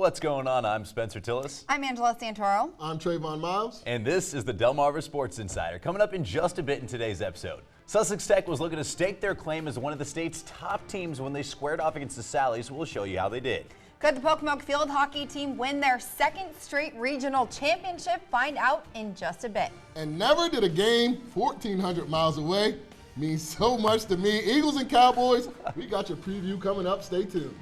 What's going on? I'm Spencer Tillis. I'm Angela Santoro. I'm Trayvon Miles. And this is the Delmarva Sports Insider. Coming up in just a bit in today's episode. Sussex Tech was looking to stake their claim as one of the state's top teams when they squared off against the Sallies. We'll show you how they did. Could the Pocomoke field hockey team win their second straight regional championship? Find out in just a bit. And never did a game 1,400 miles away mean so much to me. Eagles and Cowboys, we got your preview coming up. Stay tuned.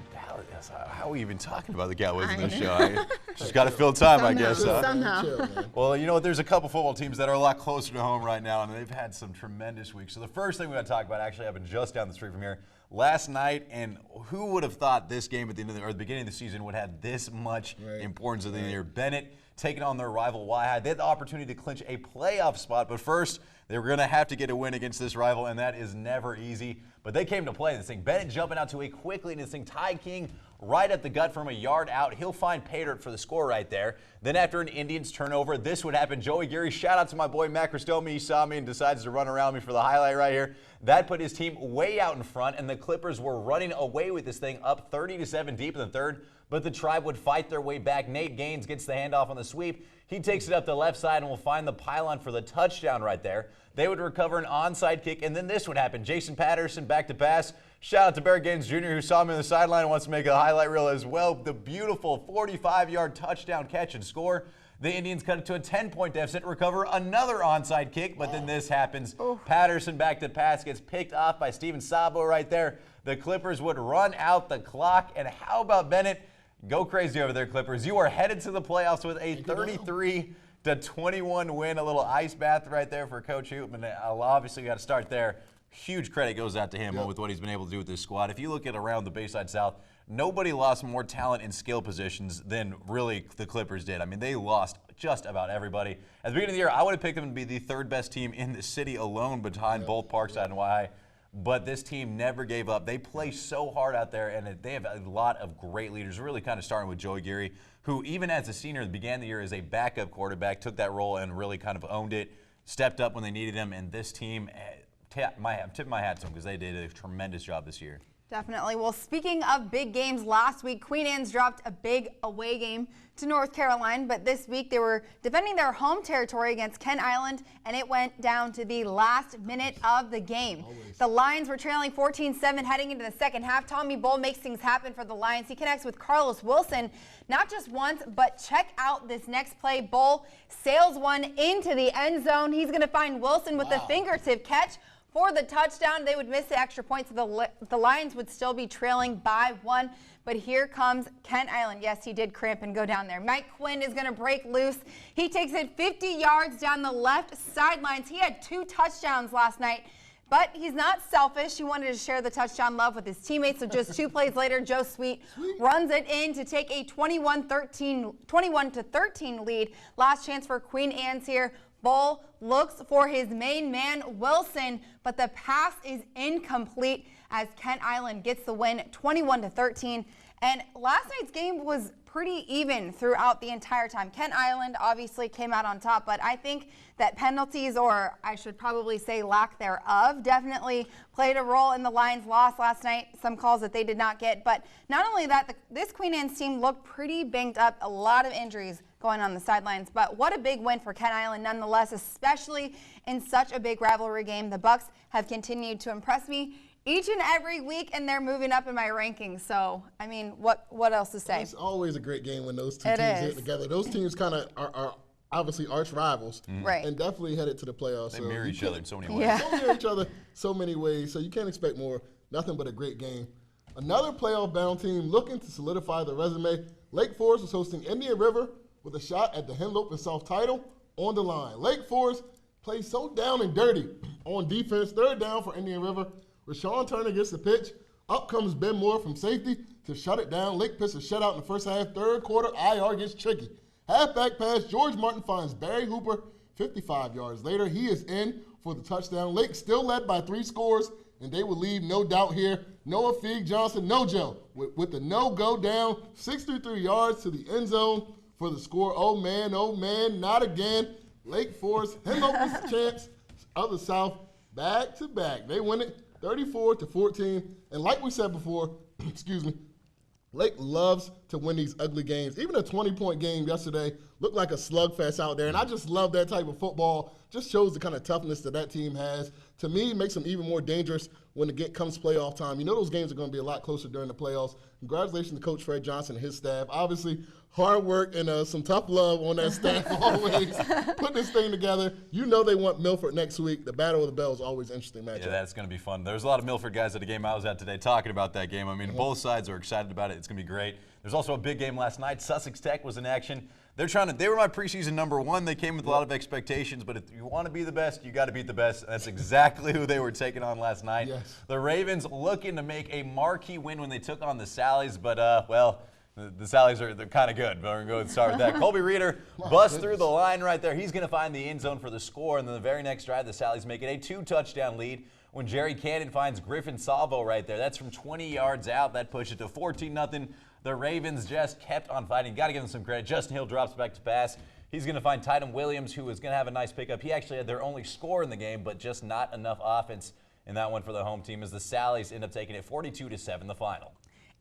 How are we even talking about the Cowboys in this show? Just got to fill time, somehow, I guess. Somehow. Chill, Well, you know what? There's a couple football teams that are a lot closer to home right now, and they've had some tremendous weeks. So the first thing we got to talk about actually happened just down the street from here last night, and who would have thought this game at the end of the beginning of the season would have this much importance at the end of the year? Bennett taking on their rival Y-High. They had the opportunity to clinch a playoff spot, but first they were going to have to get a win against this rival, and that is never easy. But they came to play this thing. Bennett jumping out to a quick lead in this thing. Ty King right at the gut from a yard out. He'll find Paydirt for the score right there. Then after an Indians turnover, this would happen. Joey Geary, shout out to my boy Matt Cristomi. He saw me and decides to run around me for the highlight right here. That put his team way out in front, and the Clippers were running away with this thing up 30-7 deep in the third. But the Tribe would fight their way back. Nate Gaines gets the handoff on the sweep. He takes it up the left side and will find the pylon for the touchdown right there. They would recover an onside kick, and then this would happen. Jason Patterson back to pass. Shout out to Barrett Gaines Jr., who saw me on the sideline and wants to make a highlight reel as well. The beautiful 45-yard touchdown catch and score. The Indians cut it to a 10-point deficit, recover another onside kick, but then this happens. Patterson back to pass, gets picked off by Steven Sabo right there. The Clippers would run out the clock, and how about Bennett? Go crazy over there, Clippers. You are headed to the playoffs with a 33-21 win. A little ice bath right there for Coach Hoopman. Obviously, we got to start there. Huge credit goes out to him with what he's been able to do with this squad. If you look at around the Bayside South, nobody lost more talent in skill positions than really the Clippers did. I mean, they lost just about everybody. At the beginning of the year, I would have picked them to be the third best team in the city alone behind both Parkside and Y. But this team never gave up. They play so hard out there, and they have a lot of great leaders, really kind of starting with Joey Geary, who even as a senior began the year as a backup quarterback, took that role and really kind of owned it, stepped up when they needed him, and this team, tip my hat to them because they did a tremendous job this year. Definitely. Well, speaking of big games, last week Queen Anne's dropped a big away game to North Carolina, but this week they were defending their home territory against Kent Island, and it went down to the last minute of the game. The Lions were trailing 14-7 heading into the second half. Tommy Bull makes things happen for the Lions. He connects with Carlos Wilson not just once, but check out this next play. Bull sails one into the end zone. He's going to find Wilson with a fingertip catch for the touchdown. They would miss the extra point, so the Lions would still be trailing by 1. But here comes Kent Island. Yes, he did cramp and go down there. Mike Quinn is going to break loose. He takes it 50 yards down the left sidelines. He had 2 touchdowns last night, but he's not selfish. He wanted to share the touchdown love with his teammates. So just 2 plays later, Joe Sweet runs it in to take a 21-13 lead. Last chance for Queen Anne's here. Bull looks for his main man, Wilson, but the pass is incomplete as Kent Island gets the win 21-13. And last night's game was pretty even throughout the entire time. Kent Island obviously came out on top, but I think that penalties, or I should probably say lack thereof, definitely played a role in the Lions' loss last night. Some calls that they did not get. But not only that, this Queen Anne's team looked pretty banged up, a lot of injuries going on the sidelines. But what a big win for Kent Island nonetheless, especially in such a big rivalry game. The Bucks have continued to impress me each and every week, and they're moving up in my rankings. So, I mean, what else to say? It's always a great game when those two teams get together. Those teams kind of are obviously arch rivals, and definitely headed to the playoffs. They mirror each other in so many ways. Yeah. They mirror each other so many ways, so you can't expect more. Nothing but a great game. Another playoff-bound team looking to solidify their resume. Lake Forest is hosting Indian River with a shot at the Henlope and South title on the line. Lake Forest plays so down and dirty on defense. Third down for Indian River. Rashawn Turner gets the pitch. Up comes Ben Moore from safety to shut it down. Lake pitched a shutout in the first half. Third quarter, IR gets tricky. Halfback pass, George Martin finds Barry Hooper 55 yards later. He is in for the touchdown. Lake still led by 3 scores, and they will leave no doubt here. Noah Feig Johnson, no Joe, with the no-go down, 63 yards to the end zone for the score. Oh, man, not again. Lake Forest, Henlope's champs of the South, back to back. They win it 34-14. And like we said before, excuse me, Lake loves to win these ugly games. Even a 20-point game yesterday looked like a slugfest out there, and I just love that type of football. Just shows the kind of toughness that team has. To me, it makes them even more dangerous when it comes playoff time. You know those games are going to be a lot closer during the playoffs. Congratulations to Coach Fred Johnson and his staff. Obviously, hard work and some tough love on that staff always. Put this thing together. You know they want Milford next week. The Battle of the Bell is always an interesting matchup. Yeah, that's going to be fun. There's a lot of Milford guys at the game I was at today talking about that game. I mean, both sides are excited about it. It's going to be great. There's also a big game last night. Sussex Tech was in action. They were my preseason number one. They came with a lot of expectations, but if you want to be the best, you got to beat the best. That's exactly who they were taking on last night. Yes. The Ravens looking to make a marquee win when they took on the Sallies, but well, the Sallies they're kind of good. But we're going to go and start with that. Colby Reeder busts through the line right there. He's going to find the end zone for the score, and then the very next drive, the Sallies make it a 2-touchdown lead when Jerry Cannon finds Griffin Salvo right there. That's from 20 yards out. That pushed it to 14-0. The Ravens just kept on fighting. Got to give them some credit. Justin Hill drops back to pass. He's going to find Titan Williams, who is going to have a nice pickup. He actually had their only score in the game, but just not enough offense in that one for the home team as the Sallies end up taking it 42-7 the final.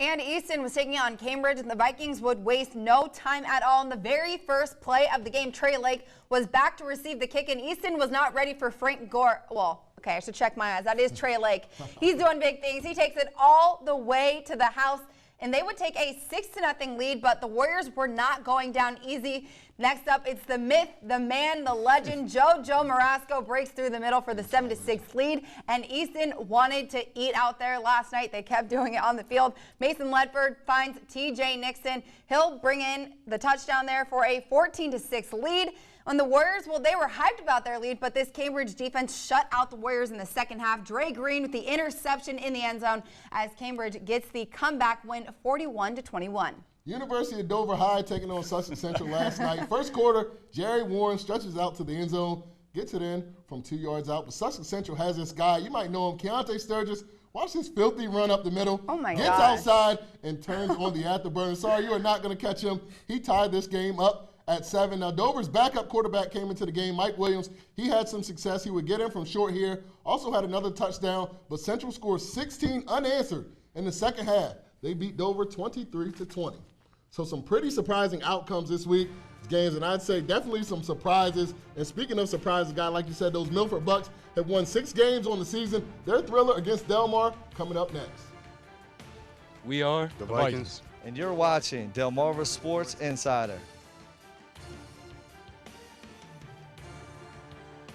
And Easton was taking on Cambridge, and the Vikings would waste no time at all. In the very first play of the game, Trey Lake was back to receive the kick, and Easton was not ready for Frank Gore. Well, okay, I should check my eyes. That is Trey Lake. He's doing big things. He takes it all the way to the house, and they would take a 6-0 lead, but the Warriors were not going down easy. Next up, it's the myth, the man, the legend, Joe Marasco breaks through the middle for the 7-6 lead, and Easton wanted to eat out there last night. They kept doing it on the field. Mason Ledford finds TJ Nixon. He'll bring in the touchdown there for a 14-6 lead. On the Warriors, well, they were hyped about their lead, but this Cambridge defense shut out the Warriors in the second half. Dre Green with the interception in the end zone as Cambridge gets the comeback win 41-21. University of Dover High taking on Sussex Central last night. First quarter, Jerry Warren stretches out to the end zone, gets it in from 2 yards out. But Sussex Central has this guy, you might know him, Keontae Sturgis. Watch this filthy run up the middle. Oh my Gets gosh. outside and turns on the afterburner. Sorry, you are not going to catch him. He tied this game up at 7. Now, Dover's backup quarterback came into the game, Mike Williams. He had some success. He would get in from short here. Also had another touchdown, but Central scored 16 unanswered in the second half. They beat Dover 23-20. So some pretty surprising outcomes this week, games, and I'd say definitely some surprises. And speaking of surprises, guy, like you said, those Milford Bucks have won 6 games on the season. Their thriller against Delmar coming up next. We are the Vikings. And you're watching Delmarva Sports Insider.